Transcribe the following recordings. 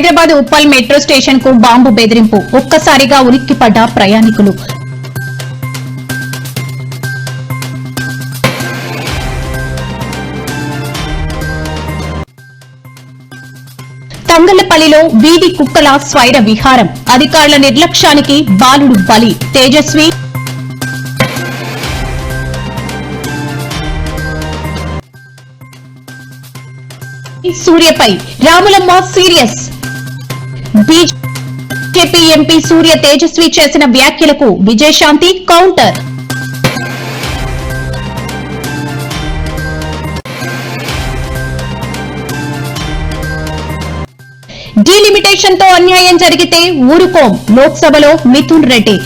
Hyderabad Uppal metro station కు bomb బెదిరింపు, ఒక్కసారిగా ఉలిక్కిపడ్డ ప్రయాణికులు. తంగళ్లపల్లిలో వీధి కుక్కల స్వైర విహారం, అధికారుల నిర్లక్ష్యానికి బాలుడు బలి. తేజస్వి సూర్యపై Ramulamma serious. BJP MP Surya Tejasvi చేసిన వ్యాఖ్యలకు విజయశాంతి కౌంటర్. డీలిమిటేషన్ తో అన్యాయం జరిగితే ఊరుకోం, లోక్సభలో మిథున్ రెడ్డి.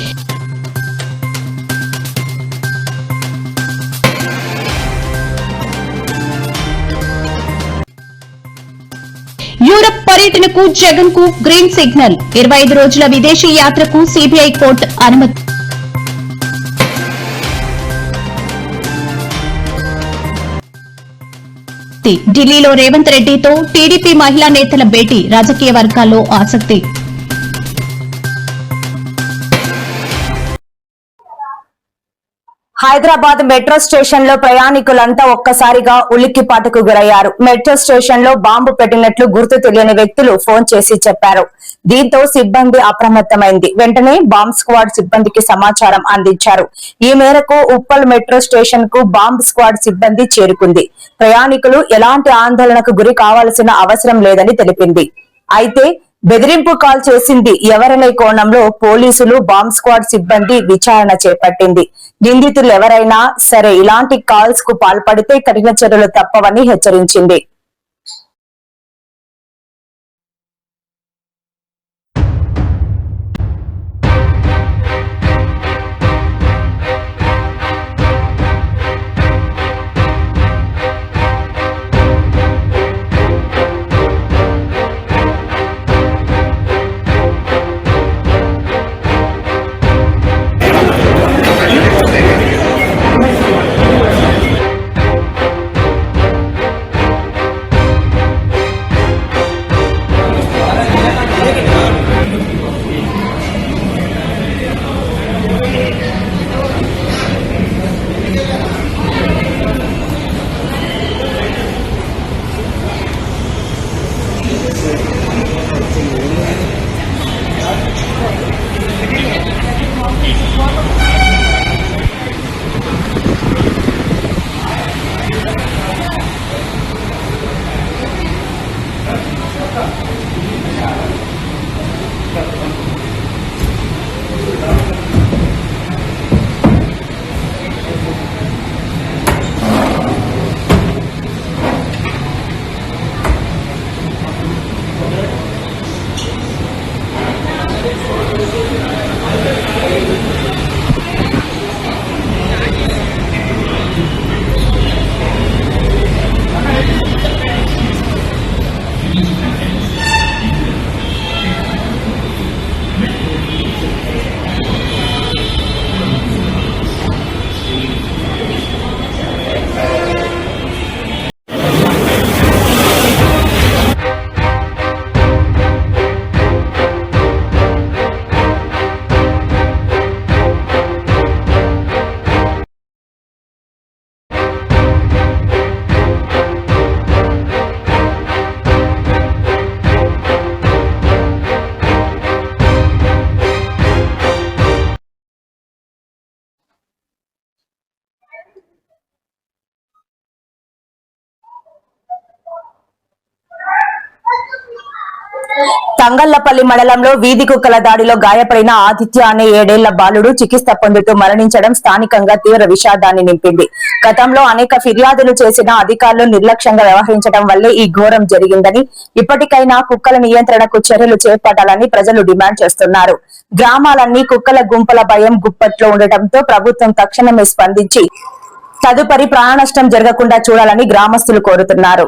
యూరప్ పర్యటనకు జగన్ కు గ్రీన్ సిగ్నల్, 25 రోజుల విదేశీ యాత్రకు సిబిఐ కోర్టు అనుమతి. ఢిల్లీలో రేవంత్ రెడ్డితో టీడీపీ మహిళా నేతల భేటీ, రాజకీయ వర్గాల్లో ఆసక్తి. హైదరాబాద్ మెట్రో స్టేషన్ లో ప్రయాణికులంతా ఒక్కసారిగా ఉలిక్కిపాటుకు గురయ్యారు. మెట్రో స్టేషన్ లో బాంబు పెట్టినట్లు గుర్తు తెలియని వ్యక్తులు ఫోన్ చేసి చెప్పారు. దీంతో సిబ్బంది అప్రమత్తమైంది. వెంటనే బాంబ్ స్క్వాడ్ సిబ్బందికి సమాచారం అందించారు. ఈ మేరకు ఉప్పల్ మెట్రో స్టేషన్ కు బాంబ్ స్క్వాడ్ సిబ్బంది చేరుకుంది. ప్రయాణికులు ఎలాంటి ఆందోళనకు గురి కావాల్సిన అవసరం లేదని తెలిపింది. అయితే బెదిరింపు కాల్ చేసింది ఎవరనే కోణంలో పోలీసులు, బాంబ్ స్క్వాడ్ సిబ్బంది విచారణ చేపట్టింది. నిందితులు ఎవరైనా సరే ఇలాంటి కాల్స్ కు పాల్పడితే కఠిన చర్యలు తప్పవని హెచ్చరించింది. తంగళ్లపల్లి మండలంలో వీధి కుక్కల దాడిలో గాయపడిన ఆదిత్య అనే 7 ఏళ్ల బాలుడు చికిత్స పొందుతూ మరణించడం స్థానికంగా తీవ్ర విషాదాన్ని నింపింది. గతంలో అనేక ఫిర్యాదులు చేసిన అధికారులు నిర్లక్ష్యంగా వ్యవహరించడం వల్లే ఈ ఘోరం జరిగిందని, ఇప్పటికైనా కుక్కల నియంత్రణకు చర్యలు చేపట్టాలని ప్రజలు డిమాండ్ చేస్తున్నారు. గ్రామాలన్నీ కుక్కల గుంపల భయం గుప్పట్లో ఉండటంతో ప్రభుత్వం తక్షణమే స్పందించి తదుపరి ప్రాణ నష్టం జరగకుండా చూడాలని గ్రామస్తులు కోరుతున్నారు.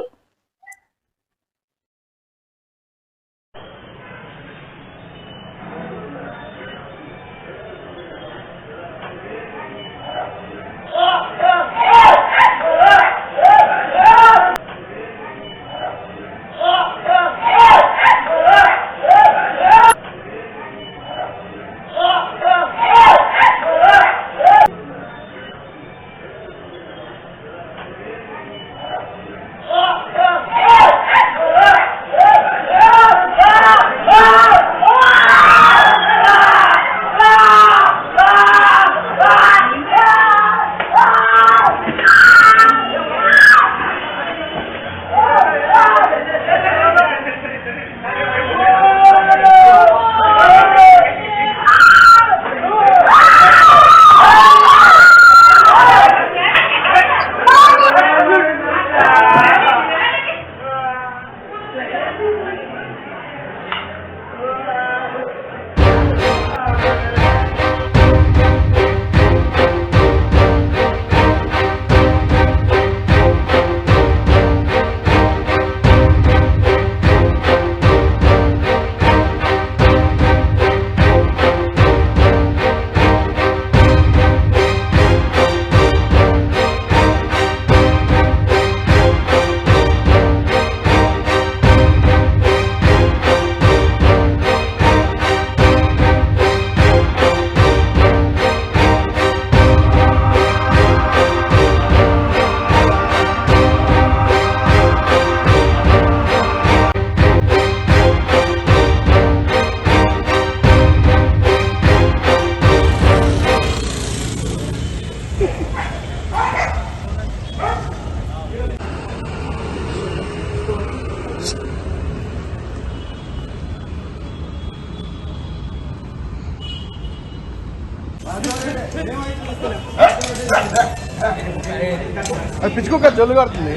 అది పిచ్చుకోక జల్లు కడుతుంది.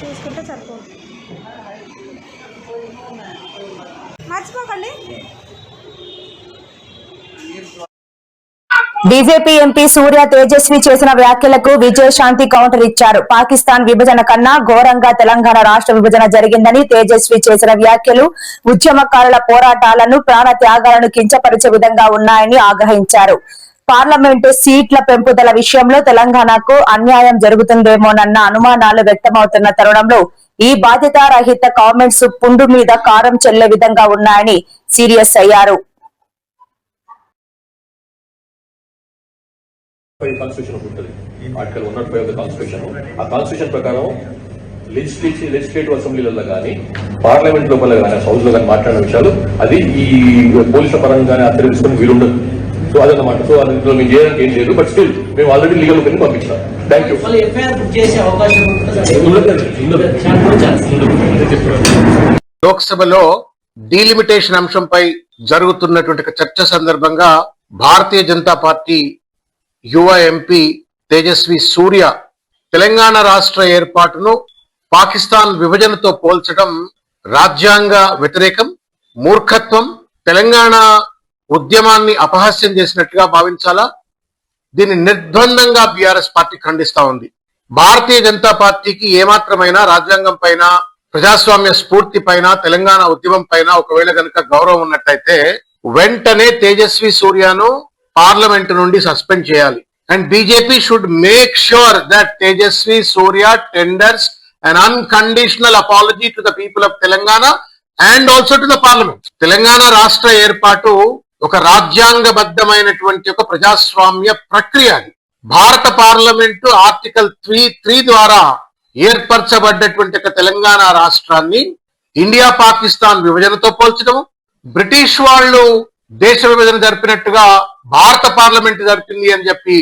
చూసుకుంటే సరిపోదు. మర్చిపోకండి. బీజేపీ ఎంపీ సూర్య తేజస్వి చేసిన వ్యాఖ్యలకు విజయశాంతి కౌంటర్ ఇచ్చారు. పాకిస్తాన్ విభజన కన్నా ఘోరంగా తెలంగాణ రాష్ట్ర విభజన జరిగిందని, తేజస్వి చేసిన వ్యాఖ్యలు ఉద్యమకారుల పోరాటాలను, ప్రాణ త్యాగాలను కించపరిచే విధంగా ఉన్నాయని ఆగ్రహించారు. పార్లమెంటు సీట్ల పెంపుదల విషయంలో తెలంగాణకు అన్యాయం జరుగుతుందేమోనన్న అనుమానాలు వ్యక్తమవుతున్న తరుణంలో ఈ బాధ్యతారహిత కామెంట్స్ పుండు మీద కారం చెల్లే విధంగా ఉన్నాయని సీరియస్ అయ్యారు. కాన్స్టిట్యూషన్ ఉంటుంది. Article 105 of the constitution. ఆ కాన్స్టిట్యూషన్ ప్రకారం లెజిస్లేటివ్ అసెంబ్లీలలో కానీ పార్లమెంట్ లోపల కానీ హౌస్ లో కానీ మాట్లాడిన విషయాలు అది ఈ పోలీసుల పరంగా కానీ ఆచరించుకుని వీలుండదు. సో అదన్నమాట. సో అందులో మేము చేయడానికి ఏం లేదు. బట్ స్టిల్ మేము ఆల్రెడీ లీగల్ ఒపీనియన్ పంపించాం. Thank you. లోక్సభలో డీలిమిటేషన్ అంశంపై జరుగుతున్నటువంటి చర్చ సందర్భంగా భారతీయ జనతా పార్టీ యువ ఎంపీ తేజస్వి సూర్య తెలంగాణ రాష్ట్ర ఏర్పాటును పాకిస్తాన్ విభజనతో పోల్చడం రాజ్యాంగ వ్యతిరేకం, మూర్ఖత్వం, తెలంగాణ ఉద్యమాన్ని అపహాస్యం చేసినట్టుగా భావించాలా? దీన్ని నిర్ద్వందంగా బీఆర్ఎస్ పార్టీ ఖండిస్తా ఉంది. భారతీయ జనతా పార్టీకి ఏమాత్రమైనా రాజ్యాంగం పైన, ప్రజాస్వామ్య స్ఫూర్తి పైన, తెలంగాణ ఉద్యమం పైన ఒకవేళ గనుక గౌరవం ఉన్నట్టయితే వెంటనే తేజస్వి సూర్యను పార్లమెంట్ నుండి సస్పెండ్ చేయాలి. And BJP should make sure that Tejasvi Surya tenders an unconditional apology to the people of Telangana and also to the parliament. Telangana రాష్ట్ర ఏర్పాటు ఒక రాజ్యాంగబద్ధమైనటువంటి ఒక ప్రజాస్వామ్య ప్రక్రియ. భారత పార్లమెంటు ఆర్టికల్ 3 ద్వారా ఏర్పరచబడ్డటువంటి ఒక తెలంగాణ రాష్ట్రాన్ని ఇండియా పాకిస్తాన్ విభజనతో పోల్చడం, బ్రిటిష్ వాళ్ళు దేశ విభజన జరిపినట్టుగా భారత పార్లమెంట్ జరిపింది అని చెప్పి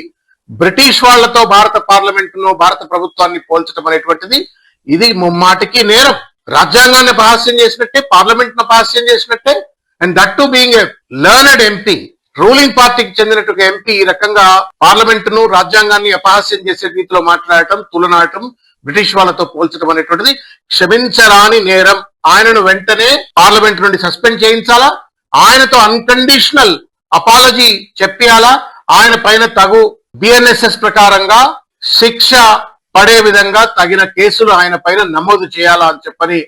బ్రిటిష్ వాళ్లతో భారత పార్లమెంటును, భారత ప్రభుత్వాన్ని పోల్చడం అనేటువంటిది ఇది ముమ్మాటికి నేరం. రాజ్యాంగాన్ని అపహాస్యం చేసినట్టే, పార్లమెంట్ ను అపహాస్యం చేసినట్టే. And that to being a learned MP, ruling పార్టీకి చెందినట్టుగా ఎంపీ ఈ రకంగా పార్లమెంట్ ను, రాజ్యాంగాన్ని అపహాస్యం చేసే రీతిలో మాట్లాడటం, తులనాడటం, బ్రిటిష్ వాళ్ళతో పోల్చడం అనేటువంటిది క్షమించరాని నేరం. ఆయనను వెంటనే పార్లమెంట్ నుండి సస్పెండ్ చేయించాలా, ఆయనతో అన్కండిషనల్ అపాలజీ చెప్పాలా, ఆయన పైన తగు బిఎన్ఎస్ఎస్ ప్రకారంగా శిక్ష పడే విధంగా తగిన కేసులు ఆయన పైన నమోదు చేయాలా అని చెప్పని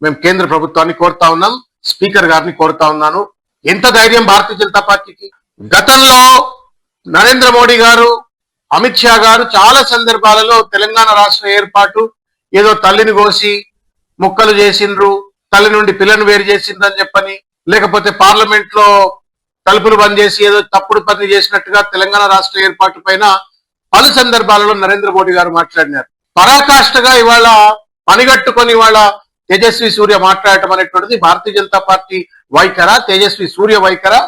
మేము కేంద్ర ప్రభుత్వాన్ని కోరుతా ఉన్నాం. స్పీకర్ గారిని కోరుతా ఉన్నాను. ఎంత ధైర్యం భారతీయ జనతా పార్టీకి! గతంలో నరేంద్ర మోడీ గారు, అమిత్ షా గారు చాలా సందర్భాలలో తెలంగాణ రాష్ట్ర ఏర్పాటు ఏదో తల్లిని కోసి ముక్కలు చేసిండ్రు, తల్లి నుండి పిల్లను వేరు చేసిండ్రు అని చెప్పని, లేకపోతే పార్లమెంట్ లో తలుపులు బంద్ చేసి ఏదో తప్పుడు పని చేసినట్టుగా తెలంగాణ రాష్ట్ర ఏర్పాటు పైన పలు సందర్భాలలో నరేంద్ర మోడీ గారు మాట్లాడినారు. పరాకాష్ఠగా ఇవాళ పనిగట్టుకొని ఇవాళ తేజస్వి సూర్య మాట్లాడటం అనేటువంటిది భారతీయ జనతా పార్టీ వైఖరా, తేజస్వి సూర్య వైఖరా?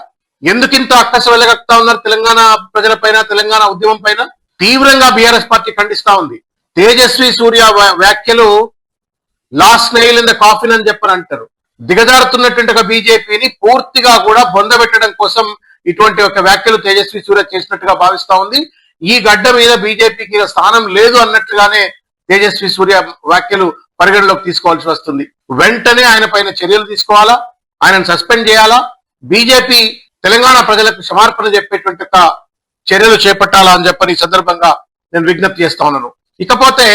ఎందుకింత అక్కస వెలగక్తా ఉన్నారు తెలంగాణ ప్రజల పైన, తెలంగాణ ఉద్యమం పైన? తీవ్రంగా బీఆర్ఎస్ పార్టీ ఖండిస్తా ఉంది. తేజస్వి సూర్య వ్యాఖ్యలు last nail in the coffin అని చెప్పని అంటారు. దిగజారుతున్నటువంటి ఒక బీజేపీని పూర్తిగా కూడా బొందబెట్టడం కోసం ఇటువంటి ఒక వ్యాఖ్యలు తేజస్వి సూర్య చేసినట్టుగా భావిస్తా ఉంది. ఈ గడ్డ మీద బీజేపీకి స్థానం లేదు అన్నట్లుగానే తేజస్వి సూర్య వ్యాఖ్యలు పరిగణలోకి తీసుకోవాల్సి వస్తుంది. వెంటనే ఆయన పైన చర్యలు తీసుకోవాలా, ఆయనను సస్పెండ్ చేయాలా, బీజేపీ తెలంగాణ ప్రజలకు క్షమార్పణ చెప్పేటువంటి ఒక చర్యలు చేపట్టాలా అని చెప్పని ఈ సందర్భంగా నేను విజ్ఞప్తి చేస్తా ఉన్నాను. ఇకపోతే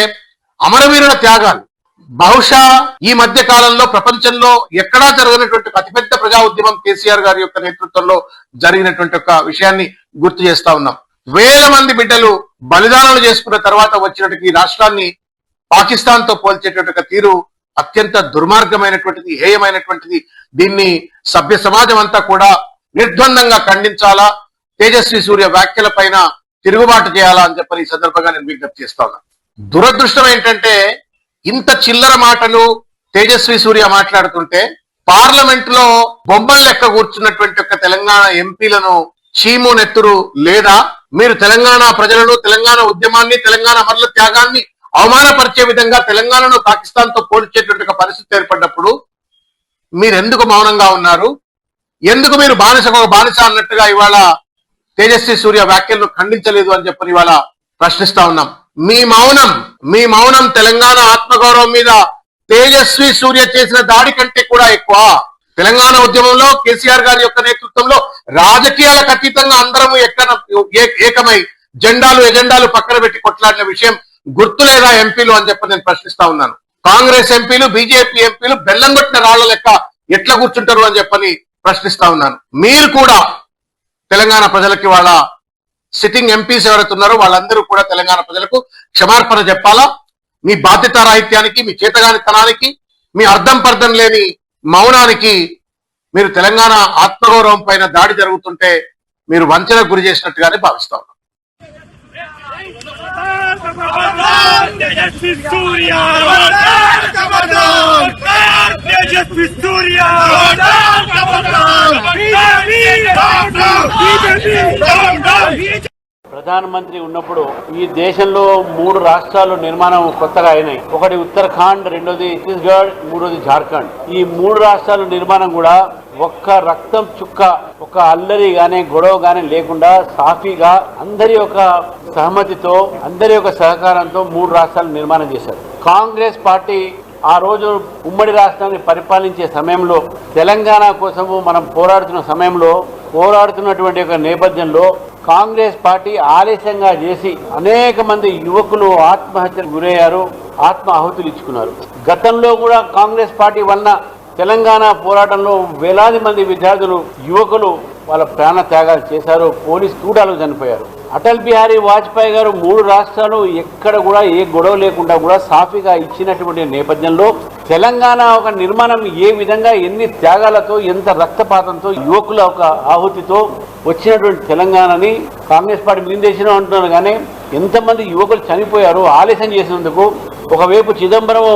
అమరవీరుల త్యాగాలు బహుశా ఈ మధ్య కాలంలో ప్రపంచంలో ఎక్కడా జరగనటువంటి అతిపెద్ద ప్రజా ఉద్యమం కేసీఆర్ గారి యొక్క నేతృత్వంలో జరిగినటువంటి ఒక విషయాన్ని గుర్తు చేస్తా ఉన్నాం. వేల మంది బిడ్డలు బలిదానాలు చేసుకున్న తర్వాత వచ్చినటువంటి ఈ రాష్ట్రాన్ని పాకిస్తాన్ తో పోల్చేటువంటి తీరు అత్యంత దుర్మార్గమైనటువంటిది, హేయమైనటువంటిది. దీన్ని సభ్య సమాజం అంతా కూడా నిర్ద్వందంగా ఖండించాలా, తేజస్వి సూర్య వ్యాఖ్యల పైన తిరుగుబాటు చేయాలా అని చెప్పని ఈ సందర్భంగా నేను విజ్ఞప్తి చేస్తా ఉన్నాను. దురదృష్టం ఏంటంటే ఇంత చిల్లర మాటలు తేజస్వి సూర్య మాట్లాడుతుంటే పార్లమెంట్ లో బొమ్మల లెక్క కూర్చున్నటువంటి ఒక తెలంగాణ ఎంపీలను చీము నెత్తురు లేదా? మీరు తెలంగాణ ప్రజలను, తెలంగాణ ఉద్యమాన్ని, తెలంగాణ అమరుల త్యాగాన్ని అవమానపరిచే విధంగా తెలంగాణను పాకిస్తాన్ తో పోల్చేటువంటి పరిస్థితి ఏర్పడినప్పుడు మీరెందుకు మౌనంగా ఉన్నారు? ఎందుకు మీరు బానిస అన్నట్టుగా ఇవాళ తేజస్వి సూర్య వ్యాఖ్యలను ఖండించలేదు అని చెప్పని ఇవాళ ప్రశ్నిస్తా ఉన్నాం. మీ మౌనం తెలంగాణ ఆత్మగౌరవం మీద తేజస్వి సూర్య చేసిన దాడి కంటే కూడా ఎక్కువ. తెలంగాణ ఉద్యమంలో కేసీఆర్ గారి యొక్క నేతృత్వంలో రాజకీయాలకు అతీతంగా అందరము ఏకమై ఎజెండాలు పక్కన పెట్టి కొట్లాడిన విషయం గుర్తులేదా ఎంపీలు అని చెప్పి నేను ప్రశ్నిస్తా ఉన్నాను. కాంగ్రెస్ ఎంపీలు, బీజేపీ ఎంపీలు బెల్లం కొట్టిన రాళ్ల లెక్క ఎట్లా కూర్చుంటారు అని చెప్పని ప్రశ్నిస్తా ఉన్నాను. మీరు కూడా తెలంగాణ ప్రజలకి వాళ్ళ సిట్టింగ్ ఎంపీస్ ఎవరైతే ఉన్నారో వాళ్ళందరూ కూడా తెలంగాణ ప్రజలకు క్షమార్పణ చెప్పాలా? మీ బాధ్యతారాహిత్యానికి, మీ చేతగానితనానికి, మీ అర్థం పర్థం లేని మౌనానికి మీరు తెలంగాణ ఆత్మగౌరవం పైన దాడి జరుగుతుంటే మీరు వంచనకు గురి చేసినట్టుగానే భావిస్తా ఉన్నాం. ప్రధానమంత్రి ఉన్నప్పుడు ఈ దేశంలో 3 రాష్ట్రాలు నిర్మాణం కొత్తగా అయినాయి. ఒకటి ఉత్తరాఖండ్, రెండోది ఛత్తీస్గఢ్, మూడోది జార్ఖండ్. ఈ 3 రాష్ట్రాల నిర్మాణం కూడా ఒక్క రక్తం చుక్క, ఒక అల్లరి గానీ గొడవ గానీ లేకుండా సాఫీగా అందరి యొక్క సహమతితో, అందరి యొక్క సహకారంతో 3 రాష్ట్రాలు నిర్మాణం చేశారు. కాంగ్రెస్ పార్టీ ఆ రోజు ఉమ్మడి రాష్ట్రాన్ని పరిపాలించే సమయంలో, తెలంగాణ కోసము మనం పోరాడుతున్న సమయంలో, పోరాడుతున్నటువంటి ఒక నేపథ్యంలో కాంగ్రెస్ పార్టీ ఆలస్యంగా చేసి అనేక మంది యువకులు ఆత్మహత్యకు గురయ్యారు, ఆత్మ ఆహుతులు ఇచ్చుకున్నారు. గతంలో కూడా కాంగ్రెస్ పార్టీ వలన తెలంగాణ పోరాటంలో వేలాది మంది విద్యార్థులు, యువకులు వాళ్ళ ప్రాణ త్యాగాలు చేశారు, పోలీస్ తూటాలకు చనిపోయారు. అటల్ బిహారీ వాజ్పేయి గారు 3 రాష్ట్రాలు ఎక్కడ కూడా ఏ గొడవ లేకుండా కూడా సాఫీగా ఇచ్చినటువంటి నేపథ్యంలో తెలంగాణ ఒక నిర్మాణం ఏ విధంగా, ఎన్ని త్యాగాలతో, ఎంత రక్తపాతంతో, యువకుల ఒక ఆహుతితో వచ్చినటువంటి తెలంగాణని కాంగ్రెస్ పార్టీ మిందేసిన అంటున్నారు. కానీ ఎంతమంది యువకులు చనిపోయారు ఆలస్యం చేసినందుకు. ఒకవైపు చిదంబరం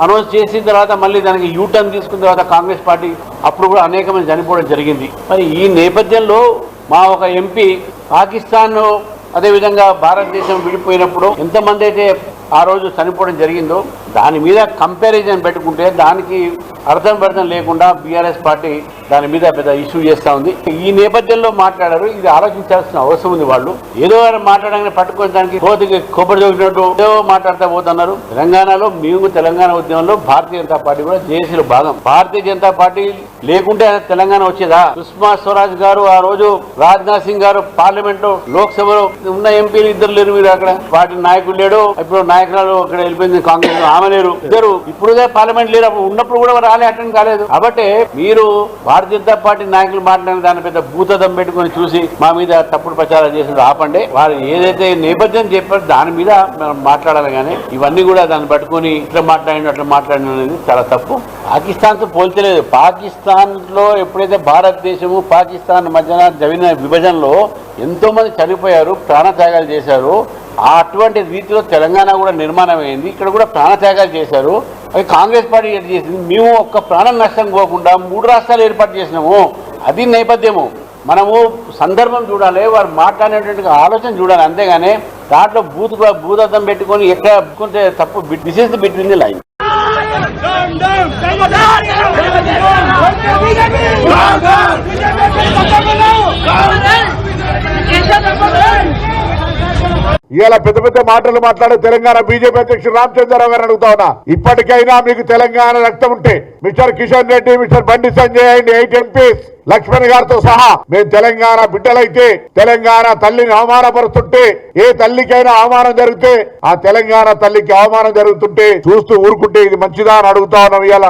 అనౌన్స్ చేసిన తర్వాత మళ్ళీ దానికి యూటర్న్ తీసుకున్న తర్వాత కాంగ్రెస్ పార్టీ అప్పుడు కూడా అనేక మంది చనిపోవడం జరిగింది. మరి ఈ నేపథ్యంలో మా ఒక ఎంపీ పాకిస్తాన్, అదేవిధంగా భారతదేశం విడిపోయినప్పుడు ఎంతమంది అయితే ఆ రోజు చనిపోవడం జరిగిందో దాని మీద కంపారిజన్ పెట్టుకుంటే దానికి అర్థం లేకుండా బీఆర్ఎస్ పార్టీ దాని మీద పెద్ద ఇష్యూ చేస్తూ ఉంది. ఈ నేపథ్యంలో మాట్లాడారు. ఇది ఆలోచించాల్సిన అవసరం ఉంది. వాళ్ళు ఏదో మాట్లాడగానే పట్టుకొని దానికి కోతికి కొబ్బరి దొరికినట్టు ఏదో మాట్లాడుతూ పోతున్నారు. తెలంగాణలో మేము తెలంగాణ ఉద్యమంలో భారతీయ జనతా పార్టీ కూడా జేఏసీలో భాగం. భారతీయ జనతా పార్టీ లేకుంటే తెలంగాణ వచ్చేదా? సుష్మా స్వరాజ్ గారు, ఆ రోజు రాజ్నాథ్ సింగ్ గారు పార్లమెంట్ లో, లోక్సభలో ఉన్న ఎంపీలు 2 లేరు. మీరు అక్కడ పార్టీ నాయకుడు లేడు, ఇప్పుడు నాయకురాలు అక్కడ వెళ్ళిపోయింది కాంగ్రెస్, ఆమె లేరు, ఇద్దరు ఇప్పుడుదే పార్లమెంట్ లేరు. అప్పుడు ఉన్నప్పుడు కూడా రాలే, అటెండ్ కాలేదు. కాబట్టి మీరు భారతీయ జనతా పార్టీ నాయకులు మాట్లాడిన దాని పెద్ద భూతదం పెట్టుకుని చూసి మా మీద తప్పుడు ప్రచారం చేసిన ఆపండి. వారు ఏదైతే నేపథ్యం చెప్పారో దాని మీద మనం మాట్లాడాలి. కానీ ఇవన్నీ కూడా దాన్ని పట్టుకుని ఇట్లా మాట్లాడిన అట్లా మాట్లాడిన అనేది చాలా తప్పు. పాకిస్తాన్ తో పోల్చలేదు. పాకిస్తాన్ లో ఎప్పుడైతే భారతదేశము పాకిస్తాన్ మధ్యన జరిగిన విభజనలో ఎంతో మంది చనిపోయారు, ప్రాణత్యాగాలు చేశారు. అటువంటి రీతిలో తెలంగాణ కూడా నిర్మాణం అయింది. ఇక్కడ కూడా ప్రాణత్యాగాలు చేశారు. అది కాంగ్రెస్ పార్టీ చేసింది. మేము ఒక్క ప్రాణం నష్టం పోకుండా 3 రాష్ట్రాలు ఏర్పాటు చేసినాము. అది నేపథ్యము. మనము సందర్భం చూడాలి, వారు మాట్లాడేటువంటి ఆలోచన చూడాలి. అంతేగాని దాంట్లో భూతద్దం పెట్టుకొని ఎక్కడ తప్పు. This is the between the line. ఇలా పెద్ద పెద్ద మాటలు మాట్లాడే తెలంగాణ బీజేపీ అధ్యక్షుడు రామచంద్రరావు గారు అడుగుతా ఉన్నా, ఇప్పటికైనా మీకు తెలంగాణ రక్తం ఉంటే mister Kishan Reddy, mister Bandi Sanjay and 8 MPs Laxman గారితో సహా మేము తెలంగాణ బిడ్డలైతే, తెలంగాణ తల్లిని అవమానపరుస్తుంటే, ఏ తల్లికైనా అవమానం జరిగితే ఆ తెలంగాణ తల్లికి అవమానం జరుగుతుంటే చూస్తూ ఊరుకుంటే ఇది మంచిదా అని అడుగుతా ఉన్నాం. ఇవాళ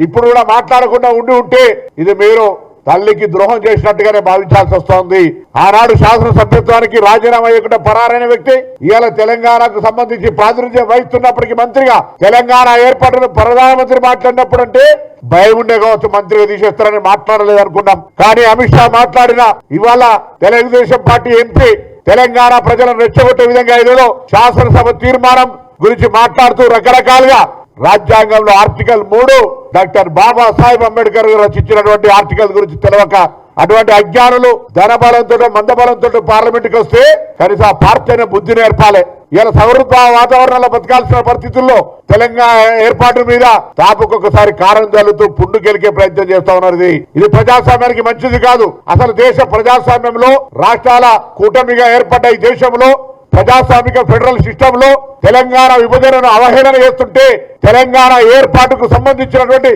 ఇప్పుడు కూడా మాట్లాడకుండా ఉంటే ఇది మీరు తల్లికి ద్రోహం చేసినట్టుగానే భావించాల్సి వస్తోంది. ఆనాడు శాసనసభ్యత్వానికి రాజీనామా చేయకుండా పరారైన వ్యక్తి ఇవాళ తెలంగాణకు సంబంధించి ప్రాతినిధ్యం వహిస్తున్నప్పటికీ మంత్రిగా తెలంగాణ ఏర్పాటును ప్రధానమంత్రి మాట్లాడినప్పుడు అంటే భయం ఉండే కావచ్చు, మంత్రిగా తీసేస్తారని మాట్లాడలేదు అనుకున్నాం. కానీ అమిత్ షా మాట్లాడిన ఇవాళ తెలుగుదేశం పార్టీ ఎంపీ తెలంగాణ ప్రజలను రెచ్చగొట్టే విధంగా ఏదో శాసనసభ తీర్మానం గురించి మాట్లాడుతూ రకరకాలుగా రాజ్యాంగంలో ఆర్టికల్ 3 డాక్టర్ బాబాసాహెబ్ అంబేద్కర్ రచించినటువంటి ఆర్టికల్ గురించి తెలియక అటువంటి అజ్ఞానులు ధనబలంతో మందబలంతో పార్లమెంట్కి వస్తే కనీసం ఆ పార్టీ బుద్ధి నేర్పాలి. ఇలా సౌరభ వాతావరణంలో బతకాల్సిన పరిస్థితుల్లో తెలంగాణ ఏర్పాటు మీద తాపకొకసారి కారం జల్లుతూ పుండు గెలికే ప్రయత్నం చేస్తా ఉన్నారు. ఇది ప్రజాస్వామ్యానికి మంచిది కాదు. అసలు దేశ ప్రజాస్వామ్యంలో రాష్ట్రాల కూటమిగా ఏర్పడ్డ ఈ దేశంలో ప్రజాస్వామిక ఫెడరల్ సిస్టమ్ లో తెలంగాణ విభజనను అవహేళన చేస్తుంటే తెలంగాణ ఏర్పాటుకు సంబంధించినటువంటి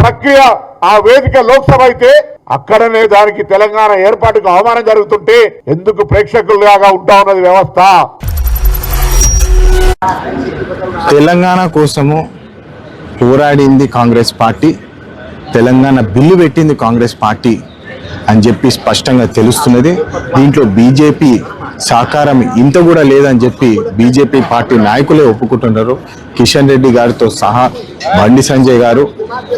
ప్రక్రియ ఆ వేదిక లోక్సభ అయితే అక్కడనే దానికి తెలంగాణ ఏర్పాటుకు అవమానం జరుగుతుంటే ఎందుకు ప్రేక్షకులుగా ఉంటా ఉన్నది వ్యవస్థ. తెలంగాణ కోసము పోరాడింది కాంగ్రెస్ పార్టీ, తెలంగాణ బిల్లు పెట్టింది కాంగ్రెస్ పార్టీ అని చెప్పి స్పష్టంగా తెలుస్తున్నది. దీంట్లో బీజేపీ సహకారం ఇంత కూడా లేదని చెప్పి బీజేపీ పార్టీ నాయకులే ఒప్పుకుంటున్నారు. కిషన్ రెడ్డి గారితో సహా బండి సంజయ్ గారు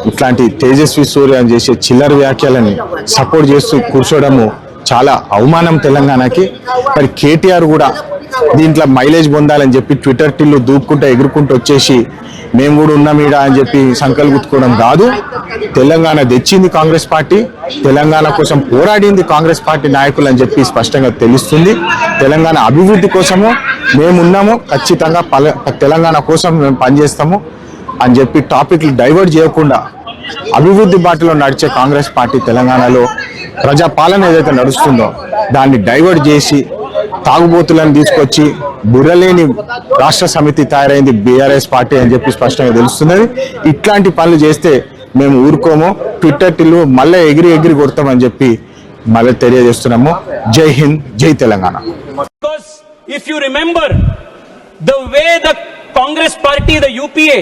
ఇట్లాంటి తేజస్వి సూర్య అని చేసే చిల్లర వ్యాఖ్యలని సపోర్ట్ చేస్తూ కూర్చోవడము చాలా అవమానం తెలంగాణకి. మరి కేటీఆర్ కూడా దీంట్లో మైలేజ్ పొందాలని చెప్పి ట్విట్టర్ టిల్లు దూపుకుంటూ ఎగురుకుంటూ వచ్చేసి మేము కూడా ఉన్నాం ఈడ అని చెప్పి సంకల్ గుర్తుకోవడం కాదు. తెలంగాణ తెచ్చింది కాంగ్రెస్ పార్టీ, తెలంగాణ కోసం పోరాడింది కాంగ్రెస్ పార్టీ నాయకులు అని చెప్పి స్పష్టంగా తెలుస్తుంది. తెలంగాణ అభివృద్ధి కోసము మేమున్నాము, ఖచ్చితంగా తెలంగాణ కోసం మేము పనిచేస్తాము అని చెప్పి టాపిక్లు డైవర్ట్ చేయకుండా అభివృద్ధి బాటలో నడిచే కాంగ్రెస్ పార్టీ తెలంగాణలో ప్రజాపాలన ఏదైతే నడుస్తుందో దాన్ని డైవర్ట్ చేసి తాగుబోతులను తీసుకొచ్చి బుర్రలేని రాష్ట్ర సమితి తయారైంది బీఆర్ఎస్ పార్టీ అని చెప్పి స్పష్టంగా తెలుస్తున్నది. ఇట్లాంటి పనులు చేస్తే మేము ఊరుకోము, ట్విట్టర్ టిల్లు మళ్ళీ ఎగిరి కొడతామని చెప్పి మళ్ళీ తెలియజేస్తున్నాము. జై హింద్, జై Telangana. If you remember the way the Congress party, the UPA,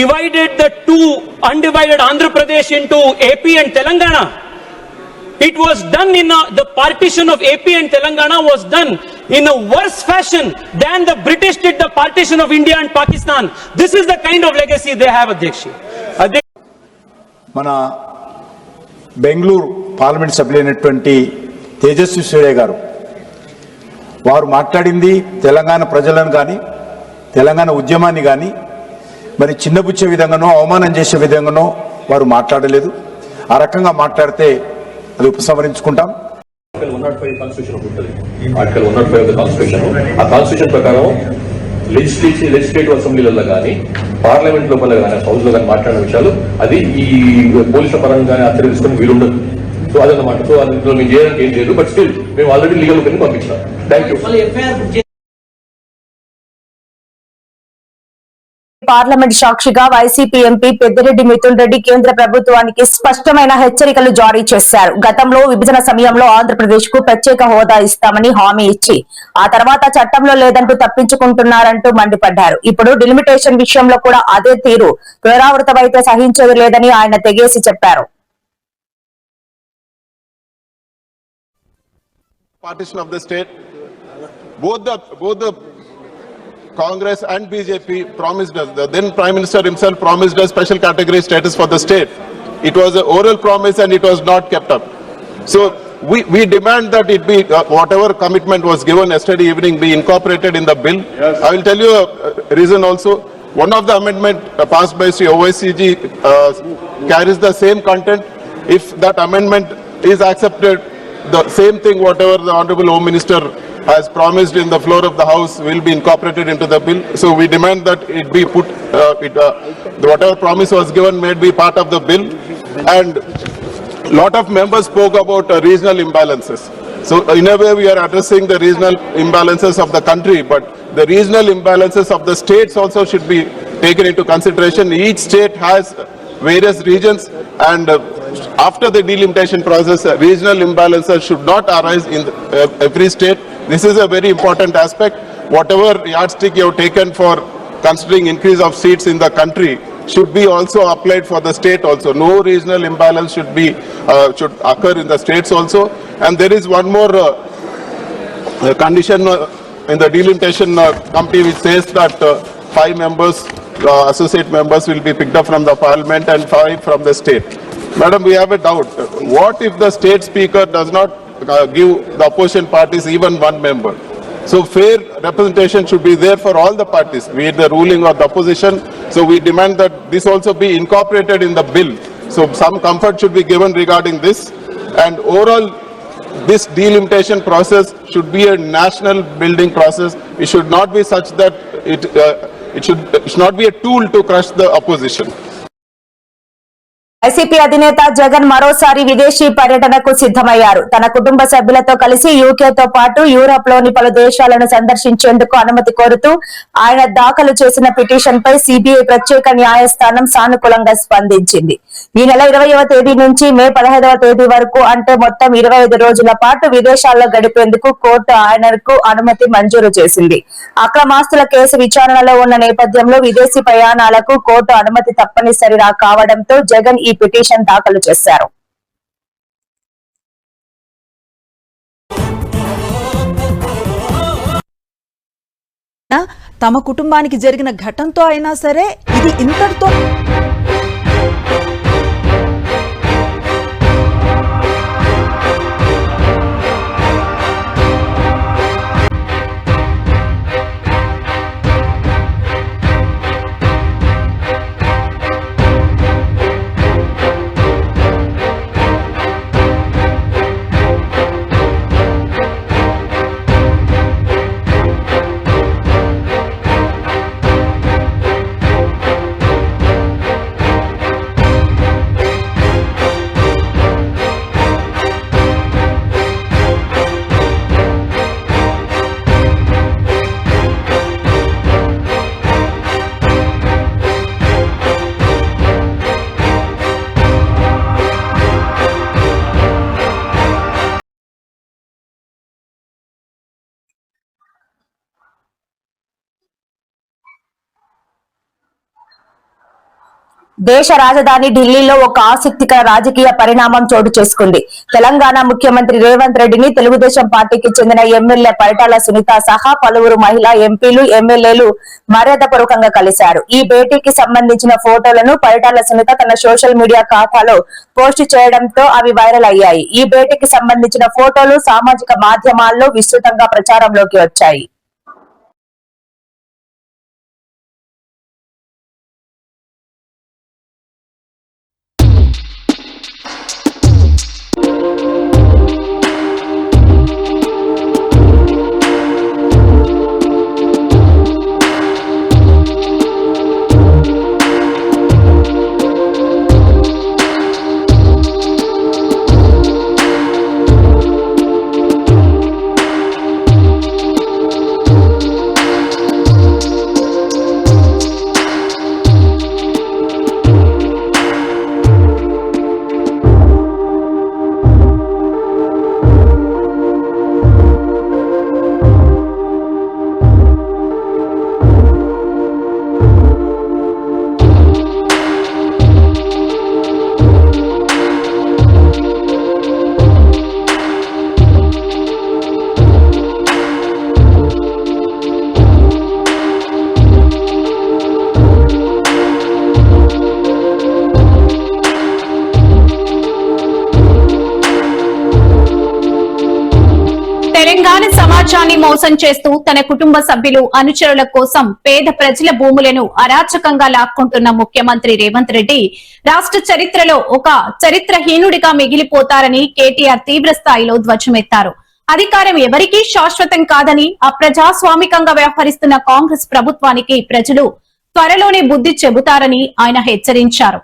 divided the two undivided Andhra Pradesh into AP and Telangana, it was done the partition of AP and Telangana was done in a worse fashion than the British did the partition of India and Pakistan. This is the kind of legacy they have, Adhyaksha. మన Bengaluru parliament సభ్యులైనటువంటి Tejaswi సూర్య గారు వారు మాట్లాడింది తెలంగాణ ప్రజలను కానీ తెలంగాణ ఉద్యమాన్ని కానీ మరి చిన్నబుచ్చే విధంగానో అవమానం చేసే విధంగానో వారు మాట్లాడలేదు. ఆ రకంగా మాట్లాడితే అది ఉపసంహరించుకుంటాం. ఆర్టికల్ 105 కాన్స్టిట్యూషన్ ఉంటుంది. ఆర్టికల్ 105 ఆఫ్ ద కాన్స్టిట్యూషన్, ఆ కాన్స్టిట్యూషన్ ప్రకారం లెజిస్లేటివ్ అసెంబ్లీలలో కానీ పార్లమెంట్ లోపల కానీ హౌస్ లో కానీ మాట్లాడిన విషయాలు అది ఈ పోలీసుల పరంగా కానీ అత్తడి తీసుకొని వీలుండదు. సో అదన్నమాట. సో అది మేము చేయడానికి ఏం లేదు. బట్ స్టిల్ మేము ఆల్రెడీ లీగల్ ఒపీనియన్ పంపించాం. Thank you. పార్లమెంట్ సాక్షిగా వైసీపీ ఎంపీ పెద్దిరెడ్డి మిథున్ రెడ్డి కేంద్ర ప్రభుత్వానికి స్పష్టమైన హెచ్చరికలు జారీ చేశారు. గతంలో విభజన సమయంలో ఆంధ్రప్రదేశ్ కు ప్రత్యేక హోదా ఇస్తామని హామీ ఇచ్చి ఆ తర్వాత చట్టంలో లేదంటూ తప్పించుకుంటున్నారంటూ మండిపడ్డారు. ఇప్పుడు డిలిమిటేషన్ విషయంలో కూడా అదే తీరు పునరావృతమైతే సహించేది లేదని ఆయన తెగేసి చెప్పారు. Partition of the state, both the Congress and BJP promised us, the then Prime Minister himself promised us special category status for the state. It was an oral promise and it was not kept up. So we demand that it be, whatever commitment was given yesterday evening be incorporated in the bill. Yes. I will tell you a reason also. One of the amendment passed by Sri OICG carries the same content. If that amendment is accepted, the same thing whatever the Honorable Home Minister has promised in the floor of the House will be incorporated into the bill. So we demand that it be put, whatever promise was given may be part of the bill. And lot of members spoke about regional imbalances. So in a way we are addressing the regional imbalances of the country, but the regional imbalances of the states also should be taken into consideration. Each state has various regions and after the delimitation process, regional imbalances should not arise in every state. This is a very important aspect. Whatever yardstick you have taken for considering increase of seats in the country should be also applied for the state also. No regional imbalance should occur in the states also. And there is one more condition in the delimitation committee which says that 5 members, associate members will be picked up from the parliament and 5 from the state. Madam, we have a doubt. What if the state speaker does not give the opposition parties even 1 member? So fair representation should be there for all the parties, be it the ruling or the opposition. So we demand that this also be incorporated in the bill. So some comfort should be given regarding this. And overall, this delimitation process should be a national building process. It should not be such that it should not be a tool to crush the opposition. YCP అధినేత జగన్ మరోసారి విదేశీ పర్యటనకు సిద్ధమయ్యారు. తన కుటుంబ సభ్యులతో కలిసి యూకేతో పాటు యూరోప్ లోని పలు దేశాలను సందర్శించేందుకు అనుమతి కోరుతూ ఆయన దాఖలు చేసిన పిటిషన్ పై సిబిఐ ప్రత్యేక న్యాయస్థానం సానుకూలంగా స్పందించింది. ఈ నెల 20వ తేదీ నుంచి మే 15వ తేదీ వరకు అంటే మొత్తం 25 రోజుల పాటు విదేశాల్లో గడిపేందుకు కోర్టు ఆయనకు అనుమతి మంజూరు చేసింది. అక్రమాస్తుల కేసు విచారణలో ఉన్న నేపథ్యంలో విదేశీ ప్రయాణాలకు కోర్టు అనుమతి తప్పనిసరి కావడంతో జగన్ ఈ పిటిషన్ దాఖలు చేశారు. తమ కుటుంబానికి జరిగిన ఘటనతో అయినా సరే ఇది ఇంతటితో దేశ రాజధాని ఢిల్లీలో ఒక ఆసక్తికర రాజకీయ పరిణామం చోటు చేసుకుంది. తెలంగాణ ముఖ్యమంత్రి రేవంత్ రెడ్డిని తెలుగుదేశం పార్టీకి చెందిన ఎమ్మెల్యే పరిటాల సునీత సహా పలువురు మహిళా ఎంపీలు ఎమ్మెల్యేలు మర్యాదపూర్వకంగా కలిశారు. ఈ భేటీకి సంబంధించిన ఫోటోలను పరిటాల సునీత తన సోషల్ మీడియా ఖాతాలో పోస్టు చేయడంతో అవి వైరల్ అయ్యాయి. ఈ భేటీకి సంబంధించిన ఫోటోలు సామాజిక మాధ్యమాల్లో విస్తృతంగా ప్రచారంలోకి వచ్చాయి. తెలంగాణ సమాజాన్ని మోసం చేస్తూ తన కుటుంబ సభ్యులు అనుచరుల కోసం పేద ప్రజల భూములను అరాచకంగా లాక్కుంటున్న ముఖ్యమంత్రి రేవంత్ రెడ్డి రాష్ట్ర చరిత్రలో ఒక చరిత్రహీనుడిగా మిగిలిపోతారని కేటీఆర్ తీవ్ర స్థాయిలో ధ్వజమెత్తారు. అధికారం ఎవరికీ శాశ్వతం కాదని అప్రజాస్వామికంగా వ్యవహరిస్తున్న కాంగ్రెస్ ప్రభుత్వానికి ప్రజలు త్వరలోనే బుద్ధి చెబుతారని ఆయన హెచ్చరించారు.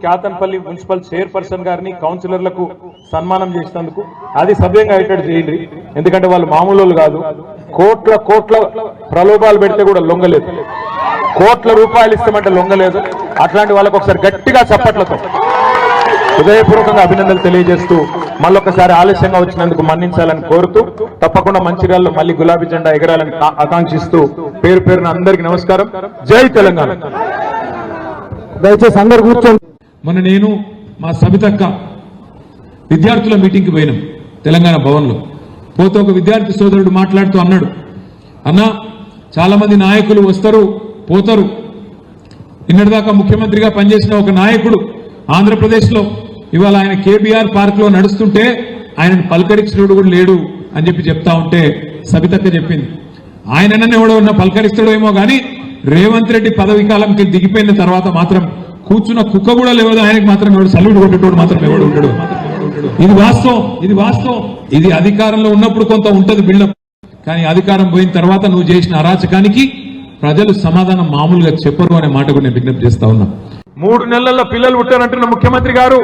క్యాతన్పల్లి మున్సిపల్ చైర్పర్సన్ గారిని కౌన్సిలర్లకు సన్మానం చేసినందుకు అది సభ్యంగా అయ్యేటట్టు చేయండి. ఎందుకంటే వాళ్ళు మామూలు కాదు, కోట్ల ప్రలోభాలు పెడితే కూడా లొంగలేదు, కోట్ల రూపాయలు ఇస్తామంటే లొంగలేదు. అట్లాంటి వాళ్ళకు ఒకసారి గట్టిగా చప్పట్లతో హృదయపూర్వకంగా అభినందనలు తెలియజేస్తూ మళ్ళొకసారి ఆలస్యంగా వచ్చినందుకు మన్నించాలని కోరుతూ తప్పకుండా మంచిర్యాలలో మళ్ళీ గులాబీ జెండా ఎగరాలని ఆకాంక్షిస్తూ పేరు పేరున అందరికీ నమస్కారం. జై తెలంగాణ. దయచేసి అందరు కూర్చోండి. మొన్న నేను మా సబితక్క విద్యార్థుల మీటింగ్కి పోయినాం తెలంగాణ భవన్లో. పోతే ఒక విద్యార్థి సోదరుడు మాట్లాడుతూ అన్నాడు, అన్నా చాలా మంది నాయకులు వస్తారు పోతారు, నిన్నటిదాకా ముఖ్యమంత్రిగా పనిచేసిన ఒక నాయకుడు ఆంధ్రప్రదేశ్లో ఇవాళ ఆయన కేబీఆర్ పార్క్ లో నడుస్తుంటే ఆయనను పలకరించినోడు కూడా లేడు అని చెప్తా ఉంటే సబితక్క చెప్పింది, ఆయననే ఎవడో ఉన్న పలకరిస్తాడో ఏమో కానీ రేవంత్ రెడ్డి పదవి కాలంకి దిగిపోయిన తర్వాత మాత్రం కూర్చున్న కుక్క కూడా లేవదు, ఆయనకి మాత్రం ఎవడు సల్యూట్ కొట్టేటోడు మాత్రం ఎవడు ఉండడు. ఇది వాస్తవం, ఇది వాస్తవం. ఇది అధికారంలో ఉన్నప్పుడు కొంత ఉంటది బిల్డప్, కానీ అధికారం పోయిన తర్వాత నువ్వు చేసిన అరాచకానికి ప్రజలు సమాధానం మామూలుగా చెప్పరు అనే మాట కూడా నేను విజ్ఞప్తి చేస్తా ఉన్నా. 3 నెలల్లో పిల్లలు పుట్టారంటున్న ముఖ్యమంత్రి గారు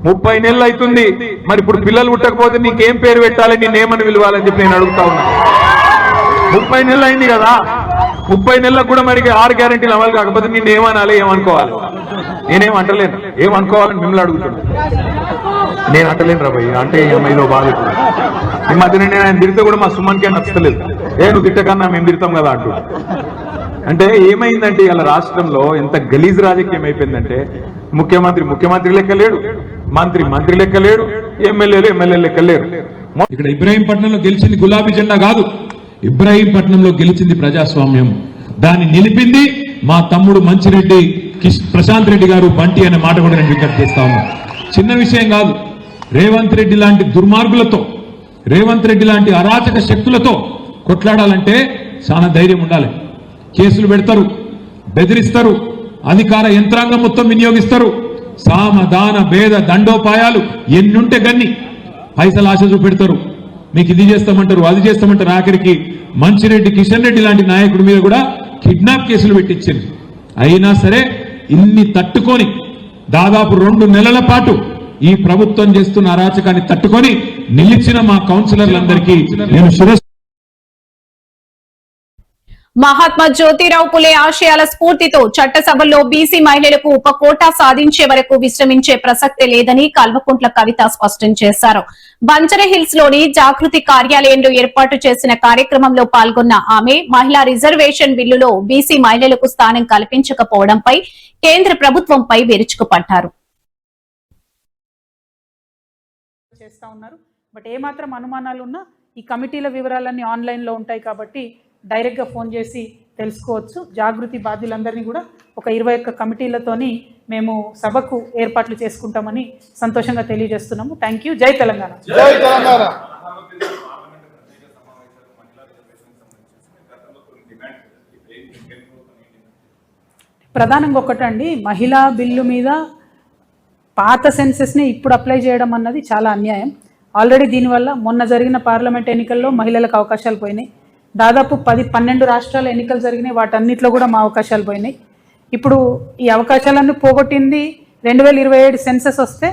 30 నెలలు అవుతుంది. మరి ఇప్పుడు పిల్లలు పుట్టకపోతే నీకేం పేరు పెట్టాలి, నేనేమని పిలవాలని చెప్పి నేను అడుగుతా ఉన్నా. 30 నెలలు అయింది కదా, 30 నెలలకు కూడా మరి 6 గ్యారెంటీలు అమలు కాకపోతే నేను ఏమనాలి, ఏమనుకోవాలి? నేనేం అంటలేను, ఏమనుకోవాలని మిమ్మల్ని అడుగుతున్నా. నేను అంటలేను రా భయ్, అంటే ఏమైందో బాధ. ఈ మధ్యన నేను ఆయన తిరిగితే కూడా మా సుమన్కే నచ్చలేదు. నువ్వు తిట్టకన్నా మేము తిడతాం కదా అంటూ. అంటే ఏమైందంటే ఇలా రాష్ట్రంలో ఎంత గలీజ్ రాజకీయం అయిపోయిందంటే ముఖ్యమంత్రి లెక్క లేడు, మంత్రి లెక్క లేడు, ఎమ్మెల్యేలు లెక్క లేరు. ఇక్కడ ఇబ్రాహీంపట్నంలో గెలిచింది గులాబీ జెండా కాదు, ఇబ్రాహీంపట్నంలో గెలిచింది ప్రజాస్వామ్యం. దాన్ని నిలిపింది మా తమ్ముడు మంచిరెడ్డి ప్రశాంత్ రెడ్డి గారు, బంటి అనే మాట కూడా నేను విజ్ఞప్తి చేస్తా ఉన్నా. చిన్న విషయం కాదు. రేవంత్ రెడ్డి లాంటి దుర్మార్గులతో, రేవంత్ రెడ్డి లాంటి అరాచక శక్తులతో కొట్లాడాలంటే చాలా ధైర్యం ఉండాలి. కేసులు పెడతారు, బెదిరిస్తారు, అధికార యంత్రాంగం మొత్తం వినియోగిస్తారు. సామ దాన భేద దండోపాయాలు ఎన్నుంటే గన్ని పైసలు ఆశ చూపెడతారు. మీకు ఇది చేస్తామంటారు, అది చేస్తామంటారు. ఆఖరికి మంచిరెడ్డి కిషన్ రెడ్డి లాంటి నాయకుడి మీద కూడా కిడ్నాప్ కేసులు పెట్టించింది. అయినా సరే ఇన్ని తట్టుకొని దాదాపు 2 నెలల పాటు ఈ ప్రభుత్వం చేస్తున్న అరాచకాన్ని తట్టుకొని నిలిచిన మా కౌన్సిలర్లందరికీ నేను శిరస్సు. మహాత్మా జ్యోతిరావు పులే ఆశయాల స్ఫూర్తితో చట్టసభల్లో బీసీ మహిళలకు ఉప కోటా సాధించే వరకు విశ్రమించే ప్రసక్తే లేదని కల్వకుంట్ల కవిత స్పష్టం చేశారు. బంజరహిల్స్ లోని జాగృతి కార్యాలయంలో ఏర్పాటు చేసిన కార్యక్రమంలో పాల్గొన్న ఆమె మహిళా రిజర్వేషన్ బిల్లులో బీసీ మహిళలకు స్థానం కల్పించకపోవడంపై కేంద్ర ప్రభుత్వంపై విరుచుకుపడ్డారు. బట్ ఏమాత్రం అనుమానాలున్నా ఈ కమిటీల వివరాలన్నీ ఆన్లైన్లో ఉంటాయి కాబట్టి డైరెక్ట్గా ఫోన్ చేసి తెలుసుకోవచ్చు. జాగృతి బాధ్యులందరినీ కూడా ఒక 21 కమిటీలతోని మేము సభకు ఏర్పాట్లు చేసుకుంటామని సంతోషంగా తెలియజేస్తున్నాము. Thank you. జై తెలంగాణ. జై తెలంగాణ. ప్రధానంగా ఒకటండి, మహిళా బిల్లు మీద పాత సెన్సెస్ని ఇప్పుడు అప్లై చేయడం అన్నది చాలా అన్యాయం. ఆల్రెడీ దీనివల్ల మొన్న జరిగిన పార్లమెంట్ ఎన్నికల్లో మహిళలకు అవకాశాలు పోయినాయి. దాదాపు 10-12 రాష్ట్రాల ఎన్నికలు జరిగినాయి, వాటన్నిటిలో కూడా మా అవకాశాలు పోయినాయి. ఇప్పుడు ఈ అవకాశాలన్నీ పోగొట్టింది 2027 సెన్సెస్ వస్తే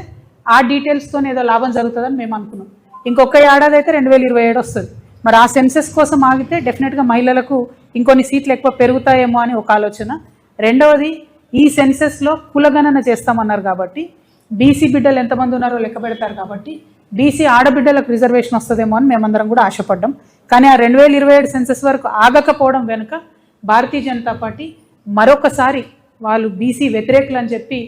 ఆ డీటెయిల్స్తో ఏదో లాభం జరుగుతుందని మేము అనుకున్నాం. ఇంకొక ఏడాది అయితే 2027 వస్తుంది. మరి ఆ సెన్సెస్ కోసం ఆగితే డెఫినెట్గా మహిళలకు ఇంకొన్ని సీట్లు ఎక్కువ పెరుగుతాయేమో అని ఒక ఆలోచన. రెండవది, ఈ సెన్సెస్లో కులగణన చేస్తామన్నారు కాబట్టి బీసీ బిడ్డలు ఎంతమంది ఉన్నారో లెక్క పెడతారు కాబట్టి బీసీ ఆడబిడ్డలకు రిజర్వేషన్ వస్తుందేమో అని మేమందరం కూడా ఆశపడ్డాం. కానీ ఆ 2027 సెన్సెస్ వరకు ఆగకపోవడం వెనుక భారతీయ జనతా పార్టీ మరొకసారి వాళ్ళు బీసీ వ్యతిరేకులు అని చెప్పి